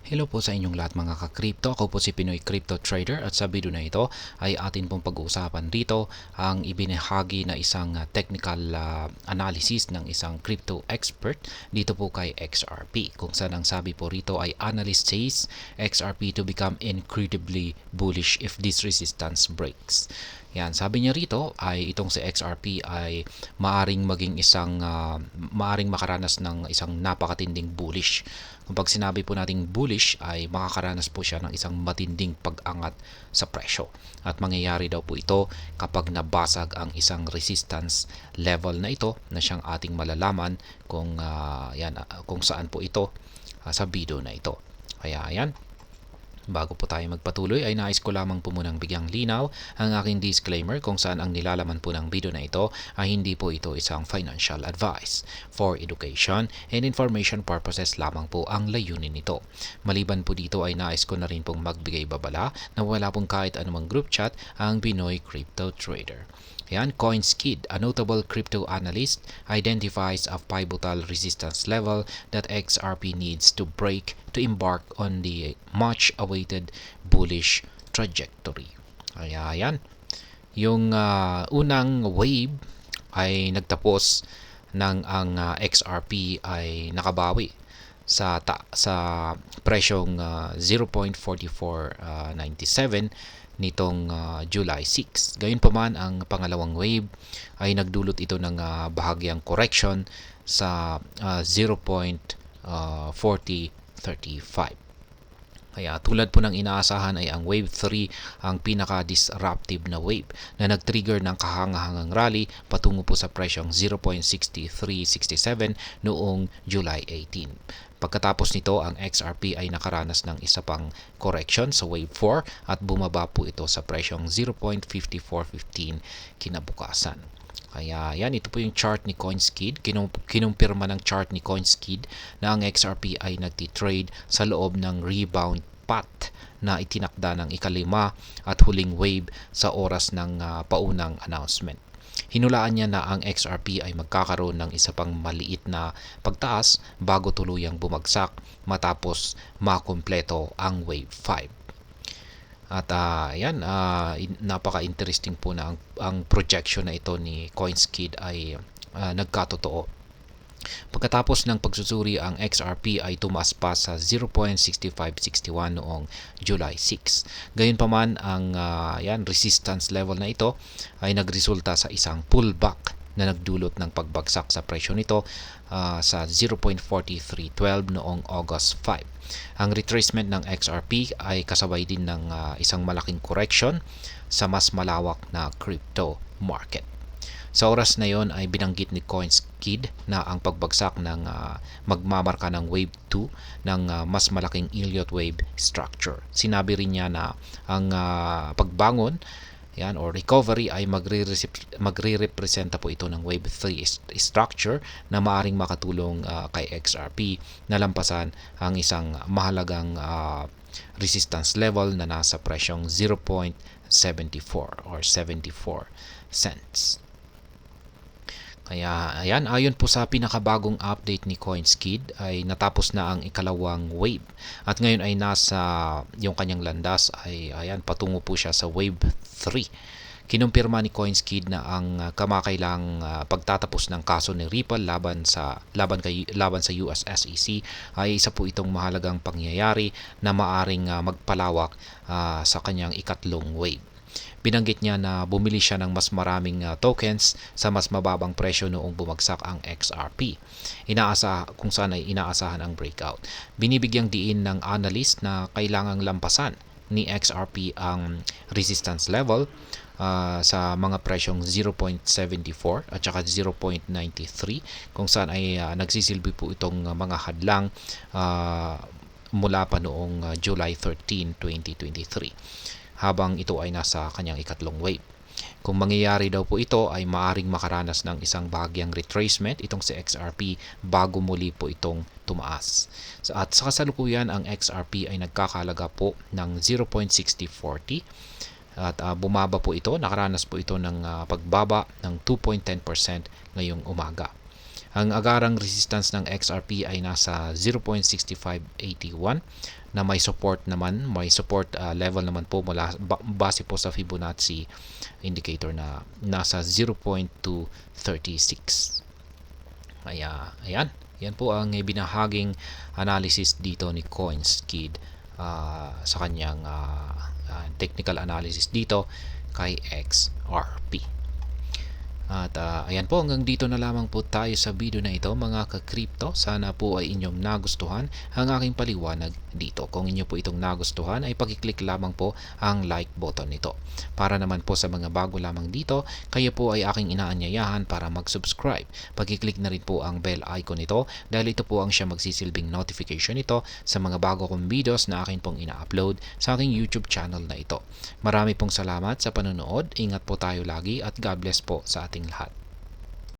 Hello po sa inyong lahat mga ka-crypto. Ako po si Pinoy Crypto Trader at sa video na ito ay atin pong pag-uusapan dito ang ibinahagi na isang technical analysis ng isang crypto expert dito po kay XRP. Kung saan ang sabi po rito ay analyst says XRP to become incredibly bullish if this resistance breaks. Yan, sabi niya rito ay itong si XRP ay maaring maaring makaranas ng isang napakatinding bullish. Kapag sinabi po nating bullish ay makakaranas po siya ng isang matinding pag-angat sa presyo. At mangyayari daw po ito kapag nabasag ang isang resistance level na ito na siyang ating malalaman kung saan po ito sa video na ito. Kaya ayan. Bago po tayo magpatuloy ay nais ko lamang po munang bigyang linaw ang aking disclaimer kung saan ang nilalaman po ng video na ito ay hindi po ito isang financial advice. For education and information purposes lamang po ang layunin nito. Maliban po dito ay nais ko na rin pong magbigay babala na wala pong kahit anumang group chat ang Pinoy Crypto Trader. Yan, CoinSkid, a notable crypto analyst, identifies a pivotal resistance level that XRP needs to break to embark on the much-awaited bullish trajectory. Kaya yan, yung unang wave ay nagtapos ng ang XRP ay nakabawi sa presyong 0.4497 nitong July 6. Gayunpaman ang pangalawang wave ay nagdulot ito ng bahagyang correction sa 0.4035. Kaya tulad po ng inaasahan ay ang wave 3 ang pinaka-disruptive na wave na nag-trigger ng kahangahangang rally patungo po sa presyong 0.6367 noong July 18. Pagkatapos nito, ang XRP ay nakaranas ng isa pang correction sa wave 4 at bumaba po ito sa presyong 0.5415 kinabukasan. Kaya yan, ito po yung chart ni CoinSkid. Kinumpirma ng chart ni CoinSkid na ang XRP ay nagtitrade sa loob ng rebound path na itinakda ng ikalima at huling wave sa oras ng paunang announcement. Hinulaan niya na ang XRP ay magkakaroon ng isa pang maliit na pagtaas bago tuluyang bumagsak matapos makumpleto ang wave 5. At napaka-interesting po na ang projection na ito ni CoinSkid ay nagkatotoo. Pagkatapos ng pagsusuri, ang XRP ay tumaas pa sa 0.6561 noong July 6. Gayunpaman, ang resistance level na ito ay nagresulta sa isang pullback na nagdulot ng pagbagsak sa presyo nito sa 0.4312 noong August 5. Ang retracement ng XRP ay kasabay din ng isang malaking correction sa mas malawak na crypto market. Sa oras na yon ay binanggit ni CoinSkid na ang pagbagsak ng magmamarka ng wave 2 ng mas malaking Elliott wave structure. Sinabi rin niya na ang pagbangon or recovery ay magre-representa po ito ng wave 3 structure na maaring makatulong kay XRP na lampasan ang isang mahalagang resistance level na nasa presyong 0.74 or 74 cents. Kaya ayan, ayon po sa pinakabagong update ni CoinSkid ay natapos na ang ikalawang wave at ngayon ay nasa yung kanyang landas ay ayan, patungo po siya sa wave 3. Kinumpirma ni CoinSkid na ang kamakailang pagtatapos ng kaso ni Ripple laban sa US SEC ay isa po itong mahalagang pangyayari na maaring magpalawak sa kanyang ikatlong wave. Binanggit niya na bumili siya ng mas maraming tokens sa mas mababang presyo noong bumagsak ang XRP. Kung saan ay inaasahan ang breakout. Binibigyang diin ng analyst na kailangang lampasan ni XRP ang resistance level sa mga presyong 0.74 at saka 0.93 kung saan ay nagsisilbi po itong mga hadlang mula pa noong July 13, 2023. Habang ito ay nasa kanyang ikatlong wave. Kung mangyayari daw po ito ay maaring makaranas ng isang bahagyang retracement itong si XRP bago muli po itong tumaas. At sa kasalukuyan ang XRP ay nagkakalaga po ng 0.6040 at bumaba po ito, nakaranas po ito ng pagbaba ng 2.10% ngayong umaga. Ang agarang resistance ng XRP ay nasa 0.6581 na may support level naman po mula base po sa Fibonacci indicator na nasa 0.236. Ayan. Yan po ang binahaging analysis dito ni CoinSkid sa kanyang technical analysis dito kay XRP. At ayan po, hanggang dito na lamang po tayo sa video na ito mga ka-crypto. Sana po ay inyong nagustuhan ang aking paliwanag dito. Kung inyo po itong nagustuhan ay pakiclick lamang po ang like button nito. Para naman po sa mga bago lamang dito, kayo po ay aking inaanyayahan para mag-subscribe. Pakiclick na rin po ang bell icon nito dahil ito po ang siya magsisilbing notification nito sa mga bago kong videos na akin pong ina-upload sa aking YouTube channel na ito. Marami pong salamat sa panonood. Ingat po tayo lagi at God bless po sa ating lahat.